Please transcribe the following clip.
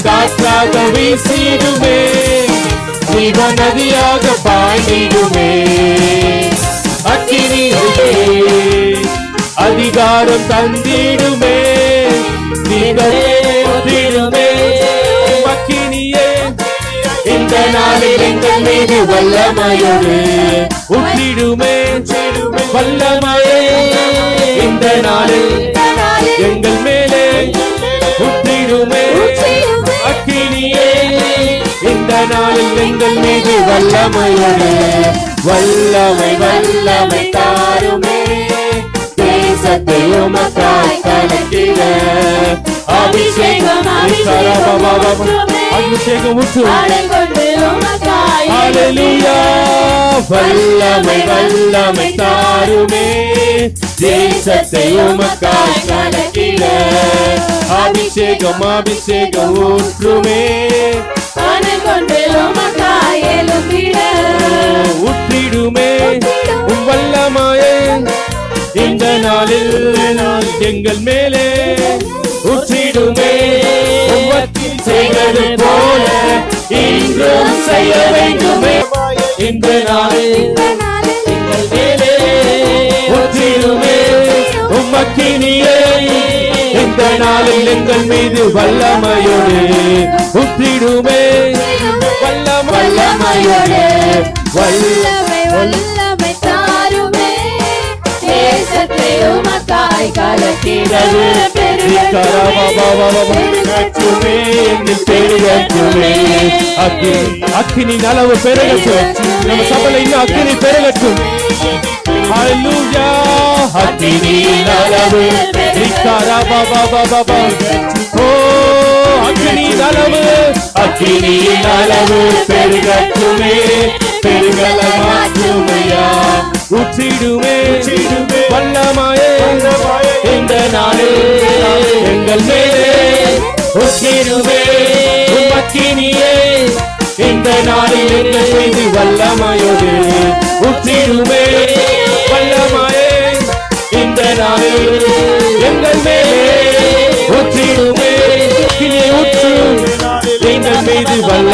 காற்றாக வீசிடுமே, ஜீவ நதியாக பாய்ந்திடுமே. அக்கினி அதிகாரம் தந்திடுமே, தீவிடுமே. அக்கினியே இந்த நாளில் எங்கள் மீது வல்லமையோடு ஊற்றிடுமே, வல்லமையே இந்த நாளில் எங்கள் மேலே ஊற்றிடுமே. அக்கினியே இந்த நாளில் எங்கள் மீது வல்லமையோடு வல்லமை வல்லமை தாருமே. தேசத்தை உமக்காய் கலக்கிட அபிஷேகம் அபிஷேகம் ஊற்று. ஹல்லேலூயா. வல்லமை வல்லமை தாருமே, தேசத்தை உமக்காய் கலக்கிட அபிஷேகம் அபிஷேகம் ஊற்றுமே. ஊற்றிடுமே வல்லமையே இந்த நாளில் எங்கள் மேலே ஊற்றிடுமே. செய்வது போல இன்றும் செய்ய வேண்டுமே. இந்த நாளில் எங்கள் மேலே ஊற்றிடுமே. உம்மக்கினியே இந்த நாளில் எங்கள் மீது வல்லமையோடு ஊற்றிடுமே, வல்லமையோடு வல்லமை வல்லமை தாருமே. தேசத்தை உமக்காய் கலக்கிடவே பெருகட்டுமே, பெருகட்டுமே. அக்கினி அளவு பெருகட்டும். நம்ம சபையில இன்னும் அக்கினி பெருகட்டும். ஹல்லேலூயா. அக்கினி அளவு ஓ அக்கினி அளவு அக்கினி அளவு பெருகட்டுமே, பெருகல மாற்றுமையா. ஊற்றிடுமே வல்லமையே இந்த நாளில் எங்கள் மேலே ஊற்றிடுமே. அக்கினியே இந்த நாளில் எங்கள் மீது வல்லமையோடு ஊற்றிடுமே, வல்லமையே இந்த நாளில் எங்கள் மேலே ஊற்றிடுமே. ஊற்று எங்கள் மீது வல்ல